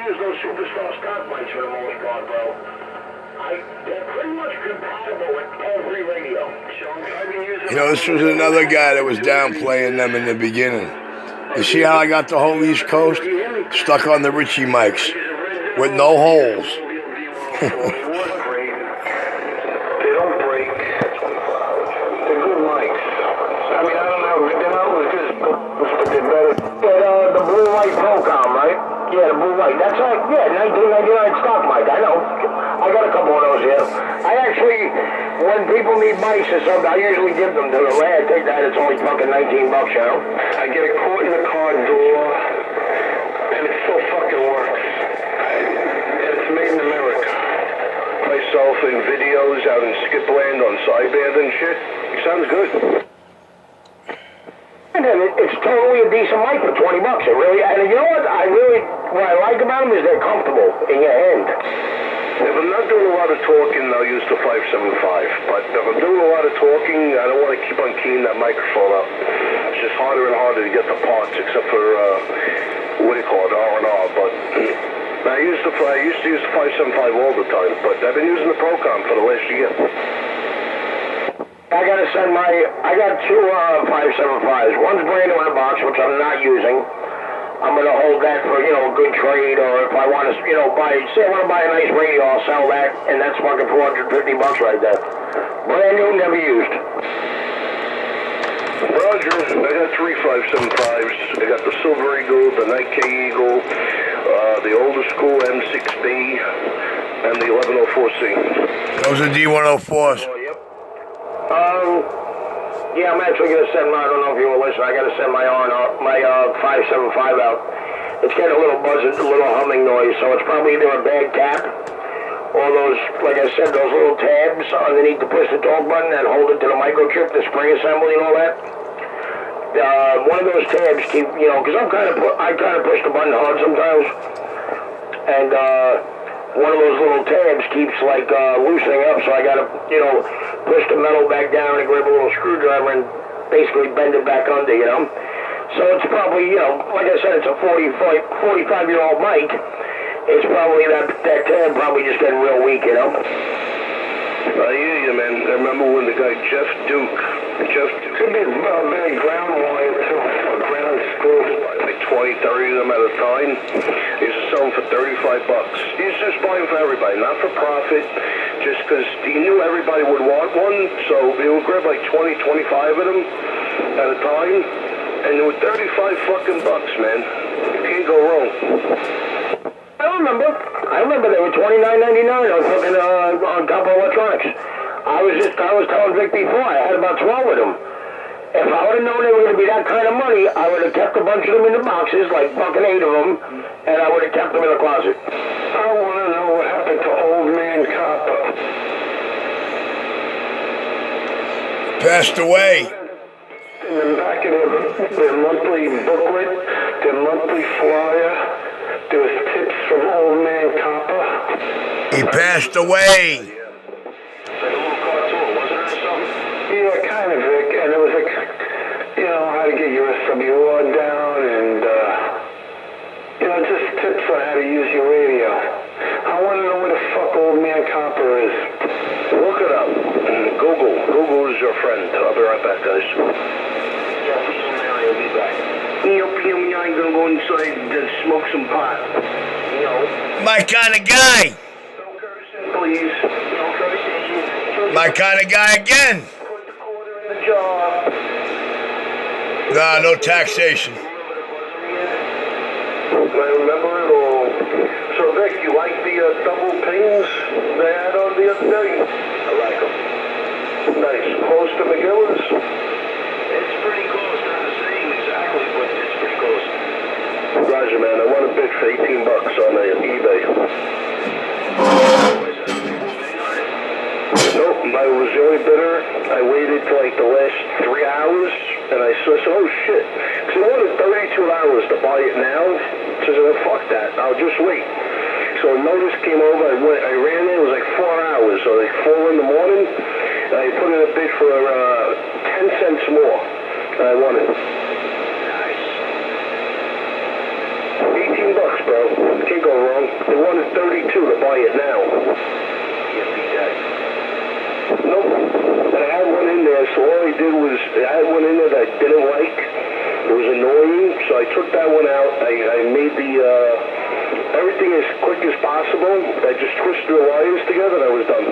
use those Superstar stock mics for the most part, bro. They're pretty much compatible with every radio. You know, this was another guy that was downplaying them in the beginning. You see how I got the whole East Coast stuck on the Richie mics with no holes. They don't break. They're good mics. I mean, I don't know. They're not as good as but they're better. Yeah, the blue light Procom, right? Yeah, the blue light. That's like, yeah, 1999 stock mic. I know. I got a couple of those here. I actually, when people need mics or something, I usually give them to the lad. Take that. It's only fucking $19, you know? I get it caught in the car door, and it still fucking works. And it's made in America. Myself in videos out in Skipland on sideband and shit. It sounds good. And then it's totally a decent mic for $20. It really, and you know what? What I like about them is they're comfortable in your hand. If I'm not doing a lot of talking, I'll use the 575. But if I'm doing a lot of talking, I don't want to keep on keying that microphone up. It's just harder and harder to get the parts, except for what do you call it, R&R. But I used to use the 575 all the time. But I've been using the Procom for the last year. I got two 575s. One's brand new in a box, which I'm not using. I'm going to hold that for, a good trade, or if I want to, say I want to buy a nice radio, I'll sell that, and that's fucking $450 right there. Brand new, never used. Roger, I got three 575s. I got the Silver Eagle, the Nike Eagle, the older school M6B, and the 1104C. Those are D104s. Yeah, I'm actually going to send I don't know if you will listen, I got to send my 575 out. It's getting a little buzzing, a little humming noise, so it's probably either a bad cap, or those, like I said, those little tabs underneath the push-to-talk button that hold it to the microchip, the spring assembly and all that. One of those tabs keep, because I kind of push the button hard sometimes, and one of those little tabs keeps loosening up, so I gotta, push the metal back down and grab a little screwdriver and basically bend it back under, So it's probably, like I said, it's a 45-year-old mic. It's probably that tab probably just getting real weak, I hear you, man. I remember when the guy Jeff Duke could be a big ground wire too, ground screw, like 20, 30 of them at a time. He used to sell them for $35. He used to just buy them for everybody, not for profit, just because he knew everybody would want one, so he would grab like 20, 25 of them at a time, and it was $35 fucking bucks, man. You can't go wrong. I remember they were $29.99 on fucking on Copper Electronics. I was telling Vic before, I had about 12 of them. If I would have known they were going to be that kind of money, I would have kept a bunch of them in the boxes, like fucking 8 of them, and I would have kept them in the closet. I want to know what happened to Old Man Copper. Passed away. In the back of their monthly booklet, their monthly flyer, there was tips from Old Man Copper. He passed away. Like a little cartoon, wasn't it, or something? Yeah, kind of, Vic. And it was like, how to get your SWR down and, just tips on how to use your radio. I want to know where the fuck Old Man Copper is. Look it up. Google. Google is your friend. I'll be right back, guys. I'll be back. You ain't gonna go inside and smoke some pot. My kind of guy. No cursing, please. No cursing. My kind of guy again. Put the quarter in the jar. Nah, no taxation. I remember it all. So, Vic, you like the double pings they had on the other day? I like them. Nice. Close to McGillis? It's pretty close. Not the same exactly, but it's pretty close. Roger, man. I want a bid for $18 on eBay. Nope, I was the only bidder. I waited for like the last 3 hours, and I said, oh shit. So I wanted 32 hours to buy it now. So I said, fuck that, I'll just wait. So a notice came over, I ran there, it was like 4 hours, so like 4 in the morning, and I put in a bid for 10 cents more, and I won it. Nice. $18, bro. Can't go wrong. They wanted 32 to buy it now. Can't beat that. Nope. And I had one in there, so all I did was, I had one in there that I didn't like. It was annoying, so I took that one out. I made the, everything as quick as possible. I just twisted the wires together and I was done.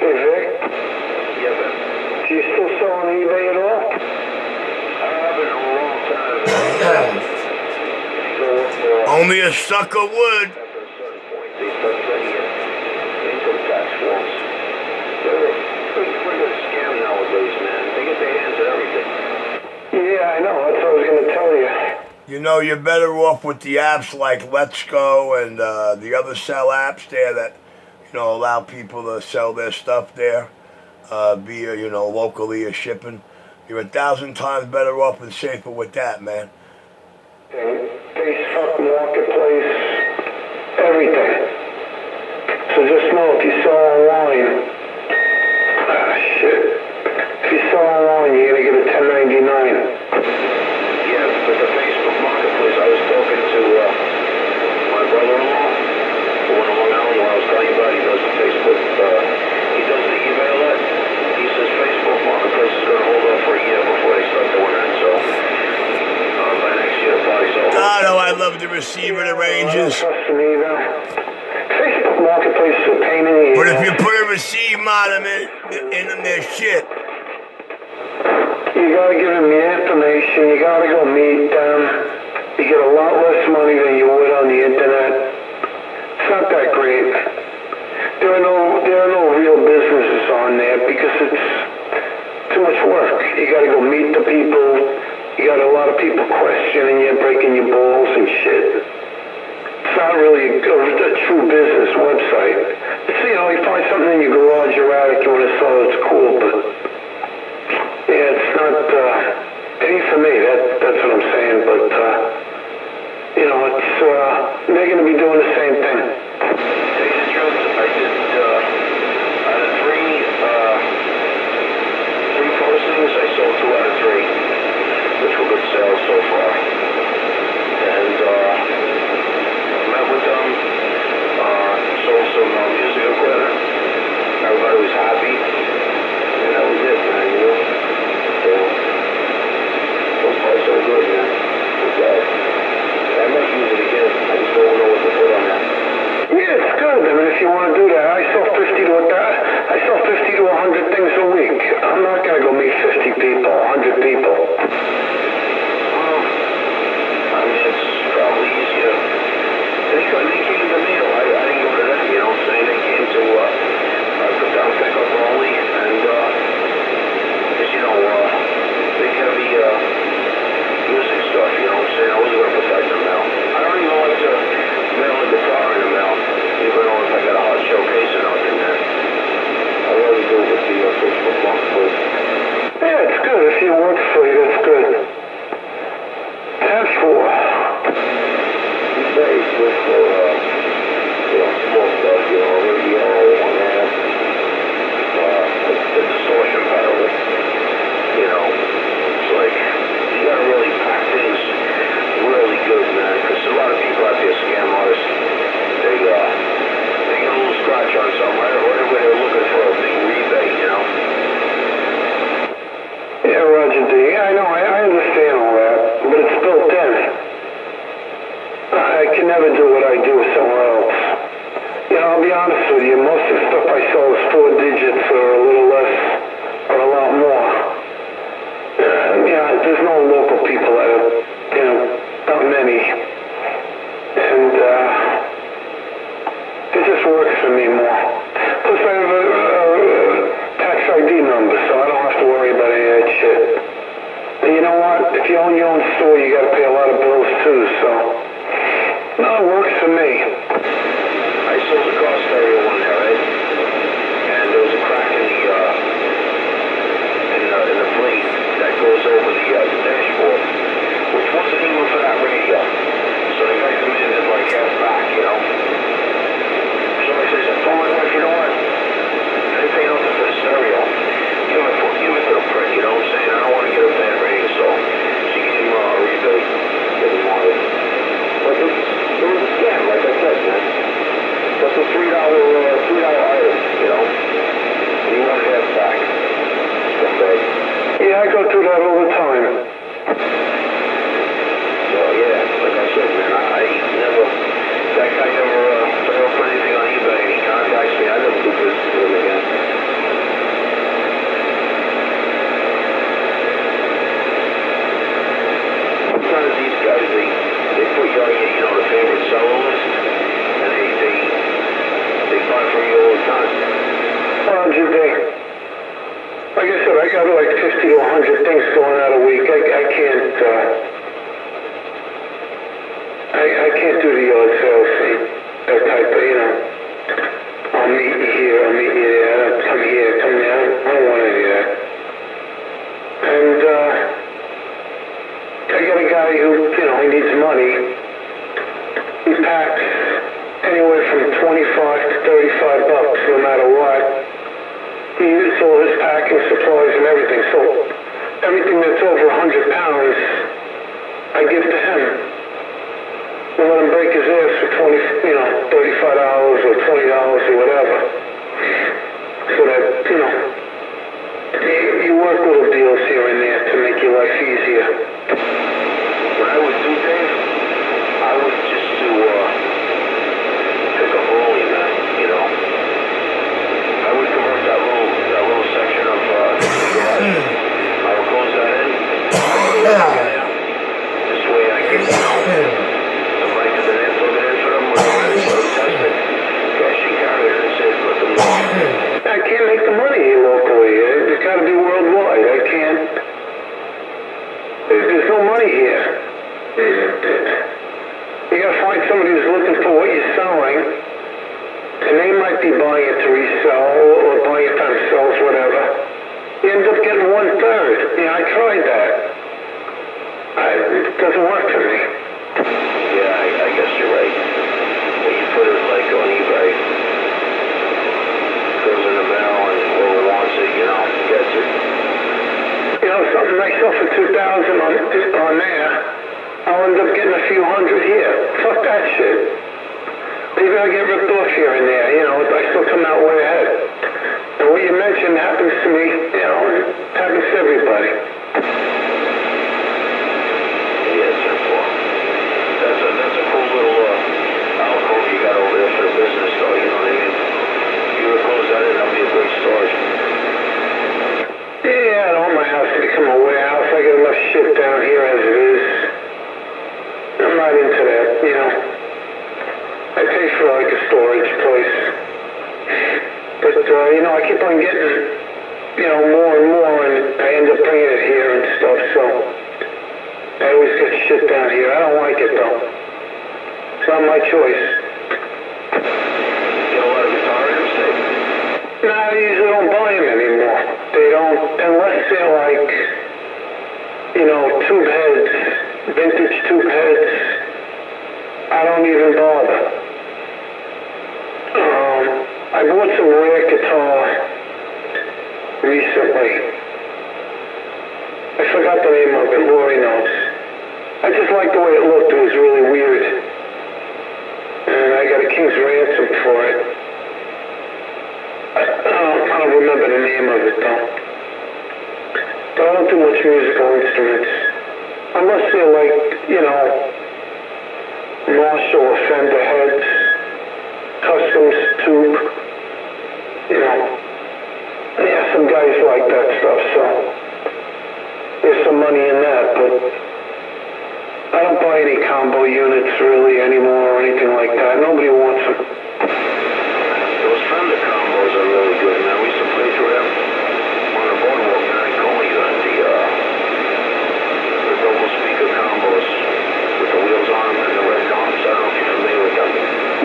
Hey, Vic? Yeah, man. Do you still sell on eBay at all? I haven't in a long time. Go up for Only a sucker would. after a certain point, they start sending you income tax forms. They're a pretty friggin' scam nowadays, man. They get their hands at everything. Yeah, I know. That's what I was going to tell you. You know, you're better off with the apps like Let's Go and the other sell apps there that, you know, allow people to sell their stuff there via, you know, locally or shipping. You're 1,000 times better off and safer with that, man. Facebook, Marketplace, everything. So just know if you sell online, shit. If you sell online, you're going to get a 1099. Yeah, but the Facebook Marketplace, I was talking to my brother-in-law, who in Long Island, where I was telling you about, he does the Facebook, he does the email it. He says Facebook Marketplace is going to hold off for a year before they start doing that, so by next year, probably so. God, oh, I love the receiver arranges. I don't trust them either. Facebook Marketplace is a pain in the ass. But if you put a receive on them in them, they're shit. You gotta give them your information, you gotta go meet them. You get a lot less money than you would on the internet. It's not that great. There are no real businesses on there because it's too much work. You gotta go meet the people. You got a lot of people questioning you, breaking your balls and shit. It's not really a true business website. It's, you know, you find something in your garage, your attic, you want to sell it, it's cool, but yeah, it's not, it ain't for me, that's what I'm saying, but, you know, it's, they're going to be doing the same thing. Tell you the truth, I did, out of three postings, I sold 2 out of 3. Which were good sales so far. And met with them, sold some music equipment. Everybody was happy. And that was it, man, you know? So far so good, man. I might use it again. I just don't know what to put on that. Yeah, it's good. I mean, if you want to do that, I sell 50 to 100 things a week. I'm not going to go meet 50 people, 100 people. They came to me, I didn't go to them, you know what I'm saying? They came to put down pickup only, and, cause, you know, big heavy music stuff, you know what I'm saying? I wasn't going to put that in the mail. I don't even like to mail a guitar in the mail, even though if I got a hot showcase or nothing, man. I'd rather do it with the Facebook Marketplace. Yeah, it's good. If it works for you, that's good. That's for. Very good for, you know, small stuff, you know, radio on that, the distortion pedal, you know, it's like, you gotta really pack things really good, man, because a lot of people out there, scam artists, they get a little scratch on something, right away they're looking for a big rebate, you know? Yeah, Roger D. I know, I understand all that, but it's built in. I can never do what I do somewhere else. You know, I'll be honest with you, most of the stuff I sell is 4 digits or a little less or a lot more. Yeah, there's no local people that are, you know, not many. And, it just works for me more. Plus I have a tax ID number, so I don't have to worry about any of that shit. And you know what? If you own your own store, you gotta pay a lot of bills too, so. No, it works for me. I sold a car stereo one there, right? And there was a crack in the plate that goes over the dashboard, which wasn't even for that radio. So the guy come in and did like half back, you know? So I said, I told my wife, you know what? I didn't pay nothing for the stereo. Give it to the prick, you know what I'm saying? I don't want to get a bad rating, so she gave him a rebate. Didn't want it. But the a $3 item, you know. And you want half back. Scumbag. Yeah, I go through that all the time. So yeah, like I said, man, I never, that guy never put up anything on eBay, and he contacts me. I never do business with him again. Sometimes these guys, they put you on your, you know, the favorite seller list, and they buy from you all the time. Well, did they? Like I said, I got like 50 to 100 things going out a week. I can't do the yard sales thing. That type of, you know, I'll meet you here, I'll meet you there, come here, come there. I don't want any of that. And, I got a guy who, you know, he needs money. He packs anywhere from 25 to 35 bucks, no matter what. He uses all his packing supplies and everything, so everything that's over 100 pounds, I give to him. And let him break his ass for $35 or $20 or whatever. So that, you know, you work little deals here and there to make your life easier. What I would do, Dave, I would just pick up rolling, man, you know. I would convert that little section of the garage. I would close that in. This way I can, you know, somebody to the net, plug it in for them, whatever it is, let them test it. Cash and carry it, and say, let them know. I can't make the money here locally. It's got to be worldwide. I can't. There's no money here. You got to find somebody who's looking for what you're selling. And they might be buying it to resell or buying it for themselves, whatever. You end up getting 1/3. Yeah, I tried that. It doesn't work for me. Yeah, I guess you're right. When you put it like on eBay, goes in the mail and whoever wants it, you know, gets it. You know, something I sell for $2,000 on there, I'll end up getting a few hundred here. Fuck that shit. Maybe I get ripped off here and there, you know, I still come out way ahead. And what you mentioned happens to me, you know, it happens to everybody. Yeah, simple. That's a cool little alcove you got over there for the business, though, you know what I mean? If you were to close that in, that'd be a great storage. Yeah, I don't want my house to become a warehouse. I got enough shit down here as it is. I'm not into that, you know. I pay for like a storage place. But, you know, I keep on getting, you know, more and more, and I end up bringing it here and stuff, so I always get shit down here. I don't like it, though. It's not my choice. Get a lot of guitar amps, Dave? No, I usually don't buy them anymore. They don't, unless they're like, you know, tube heads, vintage tube heads. I don't even bother. I bought some rare guitar recently. I forgot the name of it, Lori knows. I just liked the way it looked, it was really weird. And I got a King's Ransom for it. I don't remember the name of it though. But I don't do much musical instruments. Unless they're like, you know, Marshall or Fender heads, customs tube. You know, yeah, some guys like that stuff, so there's some money in that, but I don't buy any combo units really anymore or anything like that. Nobody wants them. Those Fender combos are really good, man. We used to play through them on the boardwalk down in Coney, the double speaker combos with the wheels on them and the red tops. I don't know if you're familiar with them.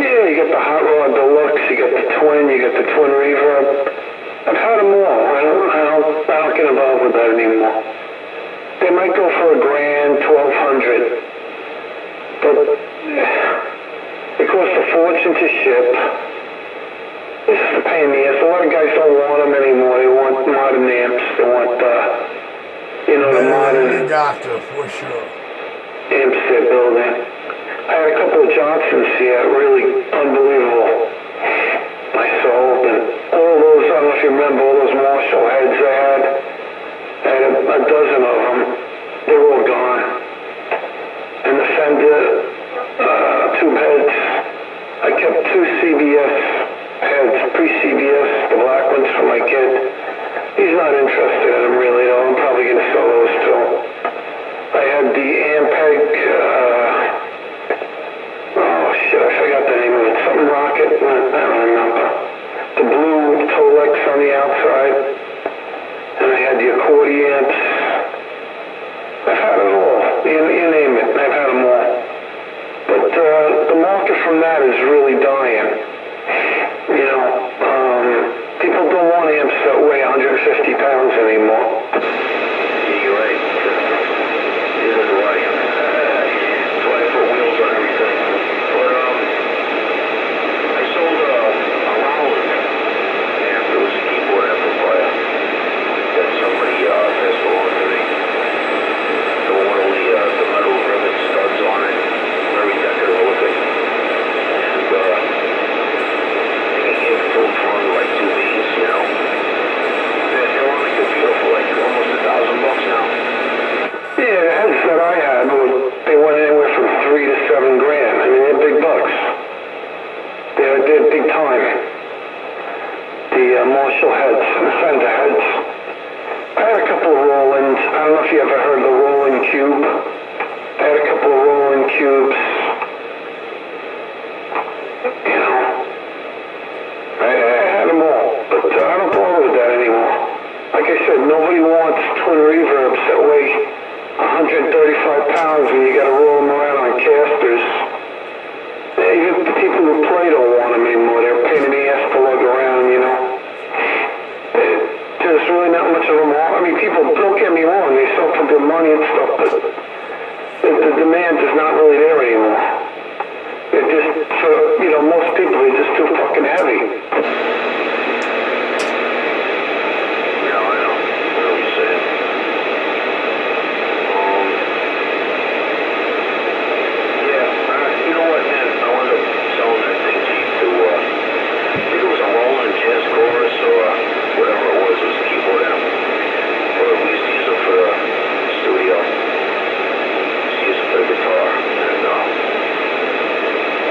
Yeah, you got the Hot Rod Deluxe, you got the Twin, you got the Twin Reverb. I've had them all. I don't get involved with that anymore. They might go for $1,000, $1,200, but it costs a fortune to ship. This is a pain in the ass. A lot of guys don't want them anymore. They want modern amps. They want, you know, the modern doctor for sure. Amps they're building. I had a couple of Johnsons here, really unbelievable. if you remember all those Marshall heads I had. I had a dozen of them. They were all gone. And the Fender tube heads, I kept 2 CBS heads, pre-CBS, the black ones for my kid. He's not interested in them really, though. I'm probably going to sell those too. I had the Ampeg, oh shit, I forgot the name of it. Something Rocket, I don't remember. The blue Tolex on the outside. And I had the accordions. I've had it all. You name it. I've had them all. But the market from that is really dying. You know, people don't want amps that weigh 150 pounds anymore. Yeah, you're right. Neither do I. That's why I put wheels on everything. But I sold a Roland amp. It was a keyboard amplifier that somebody passed along to me. So one of the metal rivet studs on it, very decorative looking. And I think I gave it to him for only like 2 Bs, you know. They're honestly beautiful, like almost $1,000 now. Yeah, the heads that I had, they went anywhere from $3 to $7 grand. I mean, they're big bucks. They're big time. The Marshall heads, the Fender heads. I had a couple of Rolands. I don't know if you ever heard of the Roland Cube. I had a couple of Roland Cubes. You know, I had them all, but I don't bother with that anymore. Like I said, nobody wants twin reverbs that weigh 135 pounds when you gotta roll them around on casters. Even the people who play don't want them anymore. They're a pain in the ass to lug around, you know. There's really not much of them. I mean, people, don't get me wrong, they sell for good money and stuff, but the demand is not really there anymore. They're just, for, you know, most people, they're just too fucking heavy. Yeah, I know. I know what you're saying. Yeah, you know what, man? I wound up selling that thing cheap to, I think it was a Roland Jazz Chorus or whatever it was a keyboard amp. Or we used to use it for the studio. We used to use it for the guitar. And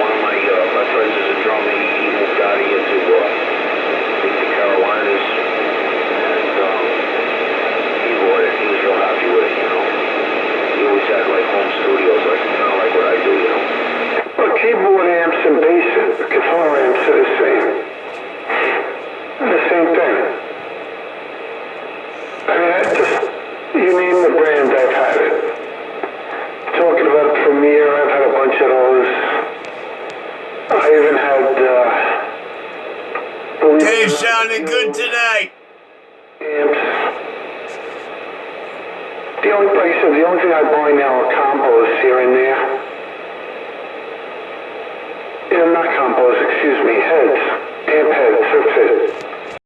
one of my friends is a drummer. He moved out of here to the Carolinas. And he bought it. He was real happy with it, you know. He always had like home studios, like kind of like what I do, you know. Well, keyboard amps and bass guitar amps are the same. They're the same thing. I mean, I just, you name the brand, I've had it. Talking about Premier, I've had a bunch of those. I even had, Dave sounding good tonight. amps. Like I said, the only thing I buy now are combos here and there. Yeah, not combos, excuse me, heads. Amp heads, that's it.